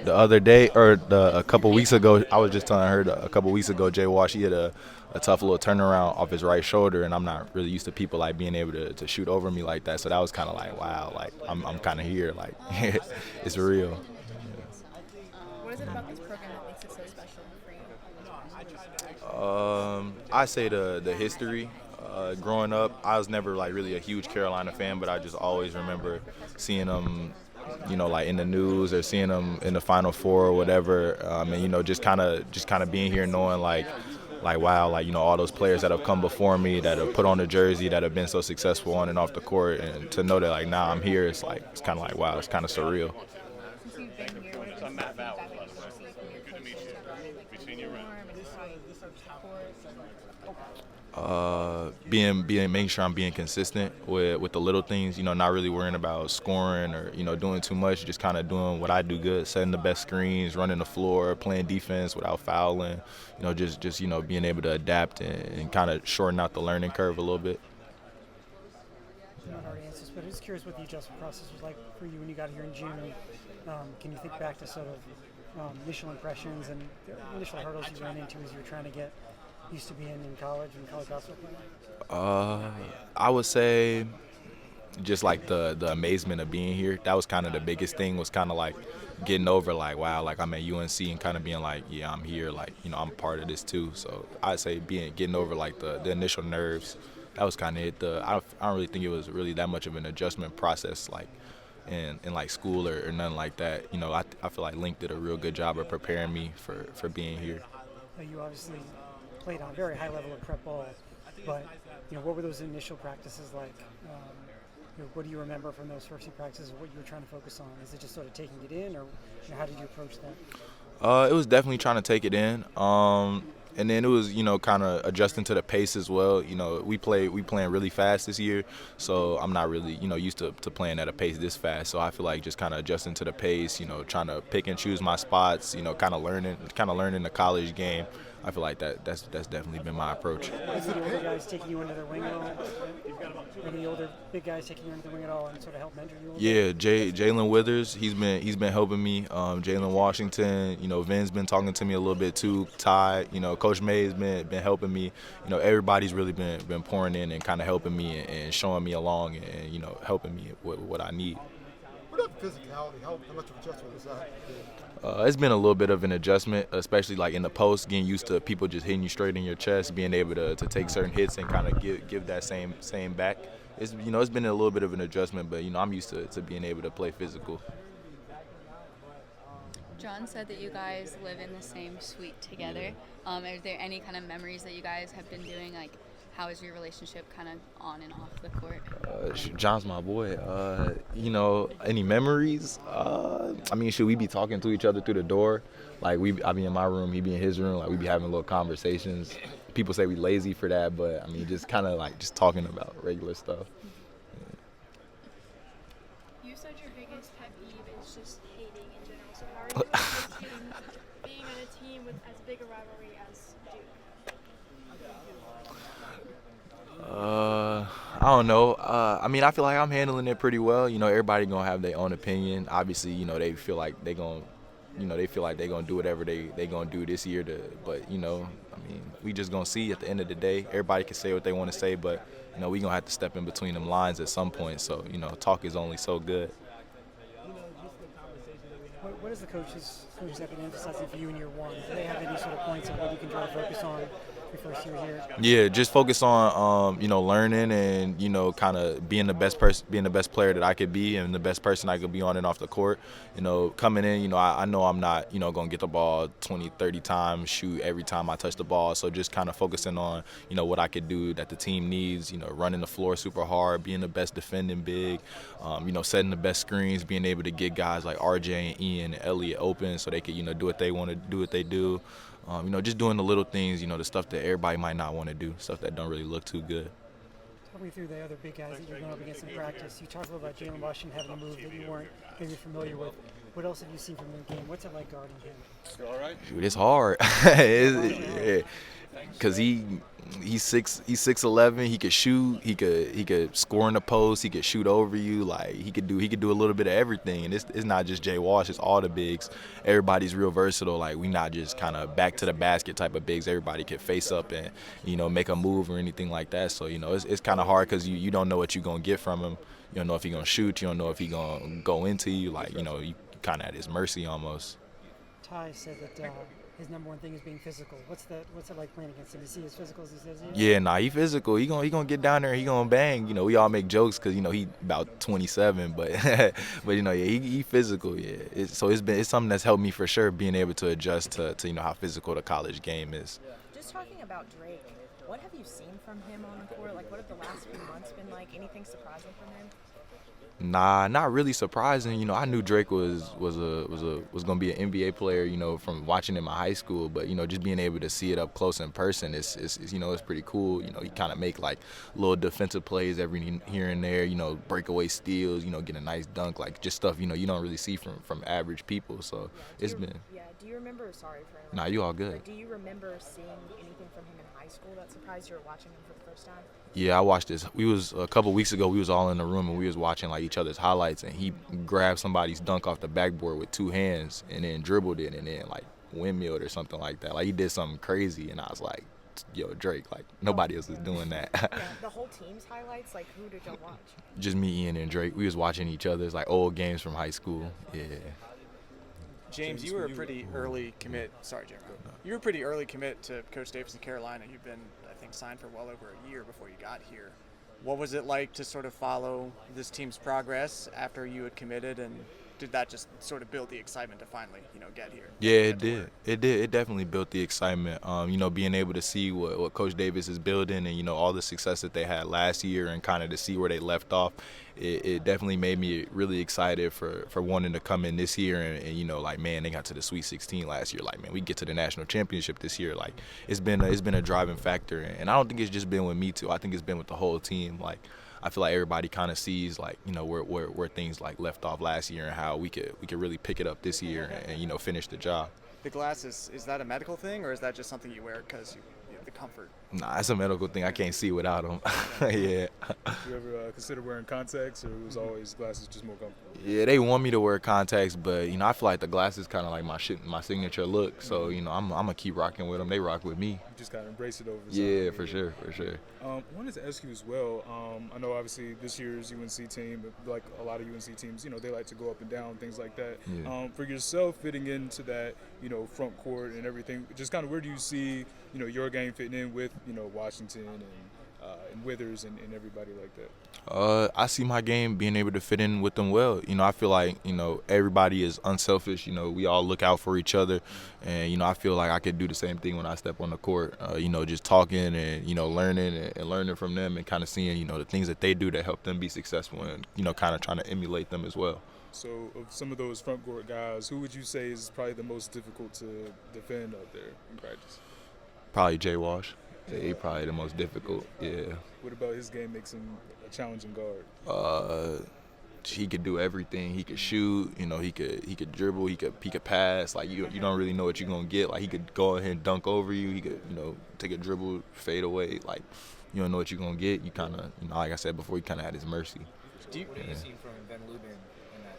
other day or a couple weeks ago, I was just telling her a couple weeks ago, Jay Wash, he had a tough little turnaround off his right shoulder, and I'm not really used to people like being able to shoot over me like that. So that was kind of like, wow, like I'm kind of here, like it's real. What is it about this program that makes it so special for you? I say the history. Growing up, I was never like really a huge Carolina fan, but I just always remember seeing them, like in the news or seeing them in the Final Four or whatever. And just kind of being here, knowing like wow, like all those players that have come before me, that have put on the jersey, that have been so successful on and off the court, and to know that like now I'm here, it's kind of like wow, it's kind of surreal. Since you've been here, what is the feedback that you receive from your coaches about like the form and how you support? Being making sure I'm being consistent with the little things, not really worrying about scoring or doing too much, just kind of doing what I do good, setting the best screens, running the floor, playing defense without fouling, just being able to adapt and kind of shorten out the learning curve a little bit. You might already answered this, but I'm just curious what the adjustment process was like for you when you got here in June. Can you think back to sort of initial impressions and the initial hurdles you ran into as you were trying to get used to being in college and college basketball? I would say just like the amazement of being here. That was kind of the biggest thing, was kind of like getting over like wow, like I'm at UNC and kind of being like yeah, I'm here, like I'm a part of this too. So I'd say getting over like the initial nerves. That was kind of it. I don't really think it was really that much of an adjustment process like in like school or nothing like that. I feel like Link did a real good job of preparing me for being here. You obviously played on a very high level of prep ball, but what were those initial practices like? What do you remember from those first few practices? What you were trying to focus on? Is it just sort of taking it in, or how did you approach that? It was definitely trying to take it in. And then it was, kind of adjusting to the pace as well. We playing really fast this year, so I'm not really, used to playing at a pace this fast. So I feel like just kind of adjusting to the pace, trying to pick and choose my spots, kind of learning the college game. I feel like that's definitely been my approach. Is the older guys taking you under their wing at all? Any older big guys taking you under their wing at all and sort of help mentor you a little Yeah, bit? Jalen Withers, he's been helping me. Jalen Washington, Vin's been talking to me a little bit too. Ty, Coach May's been helping me. Everybody's really been pouring in and kind of helping me and showing me along and helping me with what I need. What about physicality? How much of adjustment was that? It's been a little bit of an adjustment, especially like in the post, getting used to people just hitting you straight in your chest, being able to take certain hits and kind of give that same back. It's been a little bit of an adjustment, but I'm used to being able to play physical. John said that you guys live in the same suite together. Are there any kind of memories that you guys have been doing? Like, how is your relationship kind of on and off the court? John's my boy. Any memories? Should we be talking to each other through the door? Like I be in my room, he be in his room. Like we be having little conversations. People say we lazy for that, but just kind of like just talking about regular stuff. You said your biggest pet peeve is just hating in general. So how are you approaching being on a team with as big a rivalry as Duke? I don't know. I feel like I'm handling it pretty well. Everybody gonna have their own opinion. Obviously, they feel like they gonna do whatever they gonna do this year. But we just gonna see at the end of the day. Everybody can say what they want to say, but we gonna have to step in between them lines at some point. So talk is only so good. What is the coaches have been emphasizing for you in year one? Do they have any sort of points of what you can try to focus on your first year here? Yeah, just focus on learning and kind of being the best player that I could be, and the best person I could be on and off the court. Coming in, I know I'm not going to get the ball 20, 30 times, shoot every time I touch the ball. So just kind of focusing on what I could do that the team needs. Running the floor super hard, being the best defending big, setting the best screens, being able to get guys like RJ and Ian and Elliott open so they could do what they want to do, what they do. Just doing the little things, the stuff that everybody might not want to do, stuff that don't really look too good. Talk me through the other big guys that you're going up against in practice. You talked a little about Jalen Washington having a move that you weren't maybe familiar with. What else have you seen from the game? What's it like guarding him? You all right? Dude, it's hard. Yeah. Cause he's 6'11". He could shoot. He could score in the post. He could shoot over you. Like he could do a little bit of everything. And it's not just Jay Walsh. It's all the bigs. Everybody's real versatile. Like we not just kind of back to the basket type of bigs. Everybody can face up and make a move or anything like that. So it's kind of hard because you don't know what you're gonna get from him. You don't know if he's gonna shoot. You don't know if he's gonna go into you. Like you kind of at his mercy almost. Ty said that his number one thing is being physical. What's it like playing against him? Is he as physical as he says he is? Yeah, nah, he physical. He gonna get down there. He gonna bang. We all make jokes because he about 27, but but yeah, he physical. Yeah, it's something that's helped me for sure, being able to adjust to how physical the college game is. Just talking about Drake, what have you seen from him on the court? Like, what have the last few months been like? Anything surprising from him? Nah, not really surprising. I knew Drake was gonna be an NBA player, from watching him in high school. But just being able to see it up close in person, it's pretty cool. He kind of make like little defensive plays every here and there. Breakaway steals. Get a nice dunk, like just stuff you don't really see from average people. So it's been. Yeah. Do you remember? Sorry for. Nah, you all good. Do you remember seeing anything from him in high school that surprised you or watching him for the first time? Yeah, I watched this. We was a couple weeks ago. We was all in the room and we was watching like each other's highlights. And he grabbed somebody's dunk off the backboard with two hands and then dribbled it and then like windmilled or something like that. Like he did something crazy, and I was like, "Yo, Drake! Like nobody else is doing that." Yeah, the whole team's highlights. Like, who did y'all watch? Just me, Ian, and Drake. We was watching each other's like old games from high school. Yeah. James, you were a pretty early commit. Sorry, Jeremy. You were a pretty early commit to Coach Davis in Carolina. You've been, I think, signed for well over a year before you got here. What was it like to sort of follow this team's progress after you had committed, and did that just sort of build the excitement to finally, get here? Yeah, it did. It did. It definitely built the excitement. Being able to see what Coach Davis is building and, all the success that they had last year and kind of to see where they left off, it definitely made me really excited for wanting to come in this year and like, man, they got to the Sweet 16 last year. Like, man, we get to the national championship this year. Like, it's been a driving factor. And I don't think it's just been with me, too. I think it's been with the whole team. Like, I feel like everybody kind of sees like where things like left off last year and how we could really pick it up this year and finish the job. The glasses, is that a medical thing or is that just something you wear because you have the comfort? Nah, it's a medical thing. I can't see without them. Yeah. You ever consider wearing contacts, or was always glasses just more comfortable? Yeah, they want me to wear contacts, but I feel like the glasses kind of like my signature look. So I'm gonna keep rocking with them. They rock with me. You just kind of embrace it over. Yeah, for sure. I wanted to ask you as well. I know obviously this year's UNC team, like a lot of UNC teams, they like to go up and down, things like that. Yeah. For yourself, fitting into that, front court and everything, just kind of where do you see, your game fitting in with, Washington and Withers and everybody like that? I see my game being able to fit in with them well. I feel like, everybody is unselfish. We all look out for each other. And, I feel like I could do the same thing when I step on the court, just talking and, learning from them and kind of seeing, the things that they do to help them be successful and, kind of trying to emulate them as well. So of some of those front court guys, who would you say is probably the most difficult to defend out there in practice? Probably Jay Walsh. He's probably the most difficult, yeah. What about his game makes him a challenging guard? He could do everything. He could shoot, he could dribble, he could pass. Like you don't really know what you're gonna get. Like he could go ahead and dunk over you. He could, take a dribble, fade away. Like you don't know what you're gonna get. You kind of, like I said before, you kind of at his mercy. What have you seen from Ben Lubin in that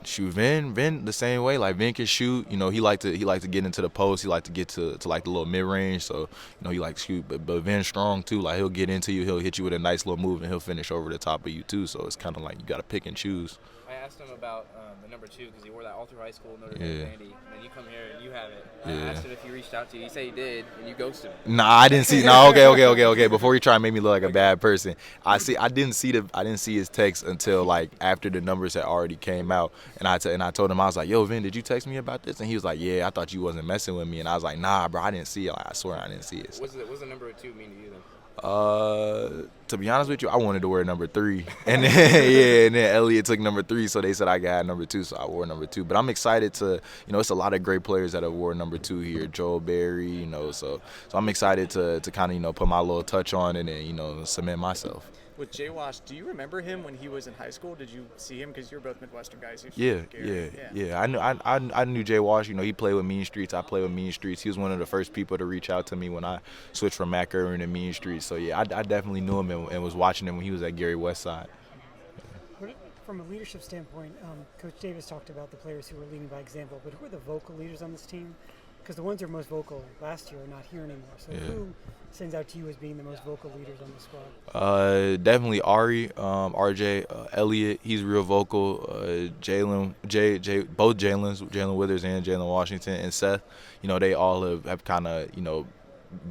Shoot, Vin the same way. Like Vin can shoot. He like to get into the post. He like to get to like the little mid range. So he like to shoot. But Vin's strong too. Like he'll get into you. He'll hit you with a nice little move, and he'll finish over the top of you too. So it's kind of like you got to pick and choose. I asked him about the number 2 because he wore that all through high school, Notre Dame Vandy, and then you come here and you have it. I asked him if he reached out to you. He said he did, and you ghosted him. Nah, I didn't see. No, okay. Before you try and make me look like a bad person, I didn't see his text until like after the numbers had already came out, and I told him, I was like, "Yo, Vin, did you text me about this?" And he was like, "Yeah, I thought you wasn't messing with me." And I was like, "Nah, bro, I didn't see it. Like, I swear I didn't see it." What's the number 2 mean to you then? To be honest with you, I wanted to wear number 3, and then Elliot took number 3, so they said I got number 2, so I wore number 2. But I'm excited to, it's a lot of great players that have wore number 2 here. Joel Berry, so I'm excited to kind of put my little touch on it and cement myself. With Jay Wash, do you remember him when he was in high school? Did you see him? Because you're both Midwestern guys. I knew Jay Wash. You know, he played with Mean Streets. I played with Mean Streets. He was one of the first people to reach out to me when I switched from Mac Irvin to Mean Streets. So yeah, I definitely knew him and was watching him when he was at Gary Westside. From a leadership standpoint, Coach Davis talked about the players who were leading by example, but who are the vocal leaders on this team? Because the ones who are most vocal last year are not here anymore. So who stands out to you as being the most vocal leaders on the squad? Definitely Ari, RJ, Elliott. He's real vocal. Jalen, both Jalen Withers and Jalen Washington, and Seth. You know, they all have kind of, you know,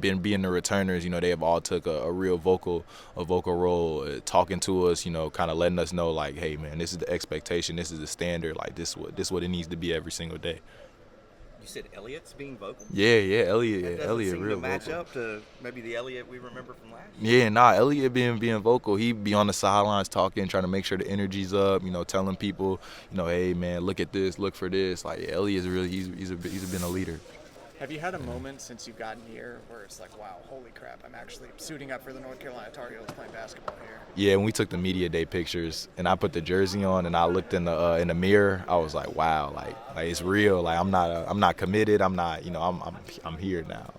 been being the returners. You know, they have all took a real vocal role, talking to us. You know, kind of letting us know like, hey man, this is the expectation. This is the standard. Like this what it needs to be every single day. You said Elliott's being vocal? Yeah, Elliott. That Yeah, doesn't Elliott seem real to match vocal. up to maybe the Elliott we remember from last year. Yeah, Elliott being vocal. He be on the sidelines talking, trying to make sure the energy's up. You know, telling people, you know, hey man, look at this, look for this. Like Elliott's really he's been a leader. Have you had a moment since you've gotten here where it's like, wow, holy crap, I'm actually suiting up for the North Carolina Tar Heels playing basketball here? Yeah, when we took the media day pictures and I put the jersey on and I looked in the mirror, I was like, wow, like it's real. Like I'm not committed. I'm not, you know, I'm here now.